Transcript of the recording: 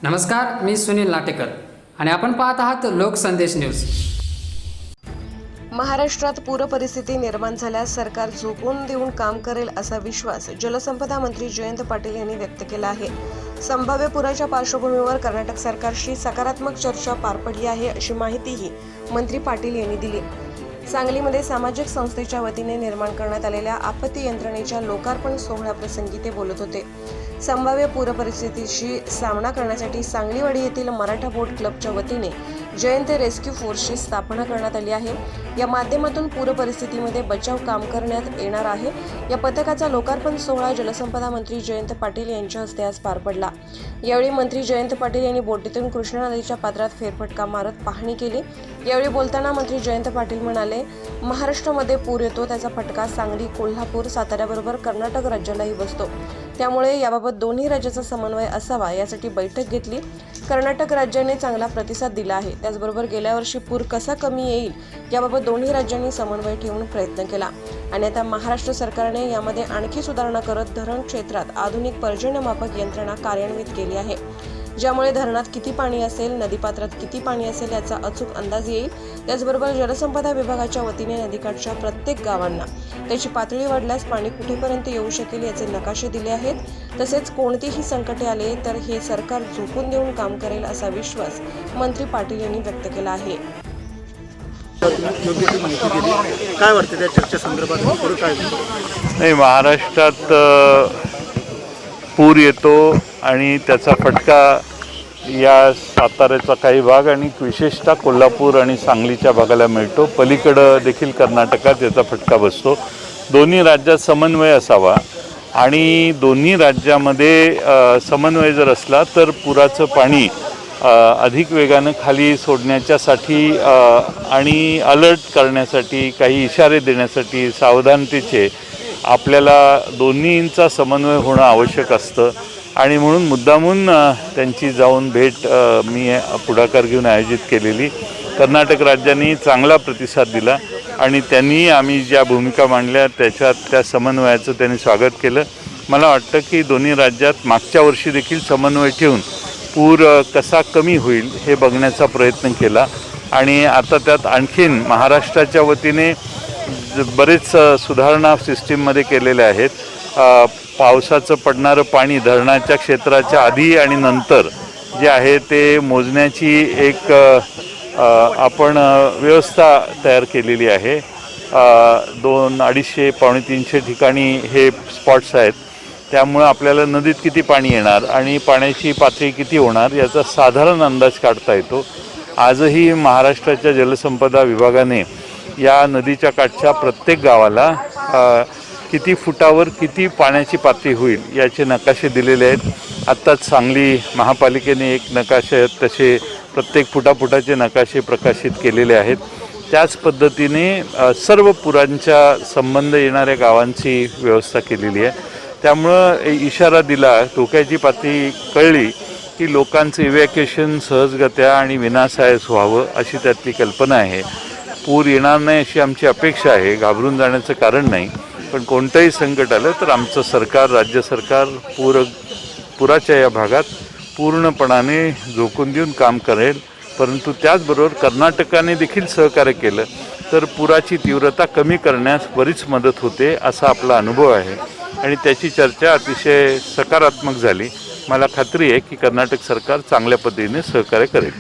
नमस्कार, मी सुनील नाटेकर आणि आपण पाहत आहात लोकसंदेश न्यूज। महाराष्ट्रात पूर परिस्थिती निर्माण झाल्यास सरकार झोकून देऊन काम करेल असा विश्वास जलसंपदा मंत्री जयंत पाटील यांनी व्यक्त केला आहे। संभाव्य पुराच्या पार्श्वभूमीवर कर्नाटक सरकारशी सकारात्मक चर्चा पार पडली आहे अशी माहितीही मंत्री पाटील यांनी दिली। सांगलीमध्ये सामाजिक संस्थेच्या वतीने निर्माण करण्यात आलेल्या आपत्ती यंत्रणेच्या लोकार्पण सोहळ्याप्रसंगी ते बोलत होते। संभाव्य पूर परिस्थितीशी सामना करण्यासाठी सांगलीवाडी येथील मराठा बोट क्लबच्या वतीने जयंत रेस्क्यू फोर्सची स्थापना करण्यात आली आहे। या माध्यमातून पूर परिस्थितीमध्ये बचाव काम करण्यात येणार आहे। या पथकाचा लोकार्पण सोहळा जलसंपदा मंत्री जयंत पाटील यांच्या हस्ते आज पार पडला। यावेळी मंत्री जयंत पाटील यांनी बोटीतून कृष्णा नदीच्या पात्रात फेरफटका मारत पाहणी केली। यावेळी बोलताना मंत्री जयंत पाटील म्हणाले, महाराष्ट्रामध्ये पूर येतो त्याचा फटका सांगली, कोल्हापूर, साताऱ्याबरोबर कर्नाटक राज्यालाही बसतो। त्यामुळे याबाबत दोन्ही राज्याचा समन्वय असावा यासाठी बैठक घेतली। कर्नाटक राज्याने चांगला प्रतिसाद दिला आहे। त्याचबरोबर गेल्या वर्षी पूर कसा कमी येईल याबाबत दोन्ही राज्यांनी समन्वय ठेवून प्रयत्न केला आणि आता महाराष्ट्र सरकारने यामध्ये आणखी सुधारणा करत धरण क्षेत्रात आधुनिक पर्जन्यमापक यंत्रणा कार्यान्वित केली आहे, ज्यामुळे धरणात किती पाणी असेल, नदीपात्रात किती पाणी असेल याचा अचूक अंदाज येईल। त्याचबरोबर जलसंपदा विभागाच्या वतीने नदीकाठच्या प्रत्येक गावांना त्याची पातळी वाढल्यास पाणी कुठेपर्यंत येऊ शकेल याचे नकाशे दिले आहेत। तसेच कोणतेही संकटे आले तर हे सरकार झोकून देऊन काम करेल असा विश्वास मंत्री पाटील यांनी व्यक्त केला आहे। काय वाटतं त्या चर्चेसंदर्भात? नाही, महाराष्ट्रात पूर येतो आणि त्याचा फटका या साताऱ्याचा काही भाग आणि विशेषतः कोल्हापूर आणि सांगलीच्या भागाला मिळतो। पलीकडं देखील कर्नाटकात याचा फटका बसतो। दोन्ही राज्यात समन्वय असावा आणि दोन्ही राज्यामध्ये समन्वय जर असला तर पुराचं पाणी अधिक वेगानं खाली सोडण्याच्यासाठी आणि अलर्ट करण्यासाठी, काही इशारे देण्यासाठी, सावधानतेचे आपल्याला दोन्हींचा समन्वय होणं आवश्यक असतं आणि म्हणून मुद्दामून त्यांची जाऊन भेट मी पुढाकार घेऊन आयोजित केलेली। कर्नाटक राज्याने चांगला प्रतिसाद दिला आणि त्यांनी आम्ही ज्या भूमिका मांडल्या त्याच्यात त्या समन्वयाचं त्यांनी स्वागत केलं। मला वाटतं की दोन्ही राज्यात मागच्या वर्षी देखील समन्वय ठेवून पूर कसा कमी होईल हे बघण्याचा प्रयत्न केला आणि आता त्यात आणखीन महाराष्ट्राच्या वतीने बरेच सुधारणा सिस्टीममध्ये केलेल्या आहेत। पावसाचं पडणारं पाणी धरणाच्या क्षेत्राच्या आधी आणि नंतर जे आहे ते मोजण्याची एक आपण व्यवस्था तयार केलेली आहे। 200-250 पावणे 300 ठिकाणी हे स्पॉट्स आहेत। त्यामुळे आपल्याला नदीत किती पाणी येणार आणि पाण्याची पातळी किती होणार याचा साधारण अंदाज काढता येतो। आजही महाराष्ट्राच्या जलसंपदा विभागाने या नदीच्या काठच्या प्रत्येक गावाला किती फुटावर किती पाण्याची पातळी होईल याचे नकाशे दिलेले आहेत। आत्ताच सांगली महापालिकेने एक नकाशे तसे प्रत्येक फुटाचे नकाशे प्रकाशित केलेले आहेत। त्याच पद्धतीने सर्व पुरांच्या संबंध येणाऱ्या गावांची व्यवस्था केलेली आहे। त्यामुळं इशारा दिला, धोक्याची पातळी कळली की लोकांचं इव्हॅक्युएशन सहजगत्या आणि विनासायास व्हावं अशी त्यातली कल्पना आहे। पूर येणार नाही अशी आमची अपेक्षा आहे, घाबरून जाण्याचं कारण नाही, पण कोणतंही संकट आलं तर आमचं सरकार, राज्य सरकार पुराच्या या भागात पूर्णपणाने झोकून देऊन काम करेल। परंतु त्याचबरोबर कर्नाटकाने देखील सहकार्य केलं तर पुराची तीव्रता कमी करण्यास बरीच मदत होते असा आपला अनुभव आहे आणि त्याची चर्चा अतिशय सकारात्मक झाली। मला खात्री आहे की कर्नाटक सरकार चांगल्या पद्धतीने सहकार्य करेल।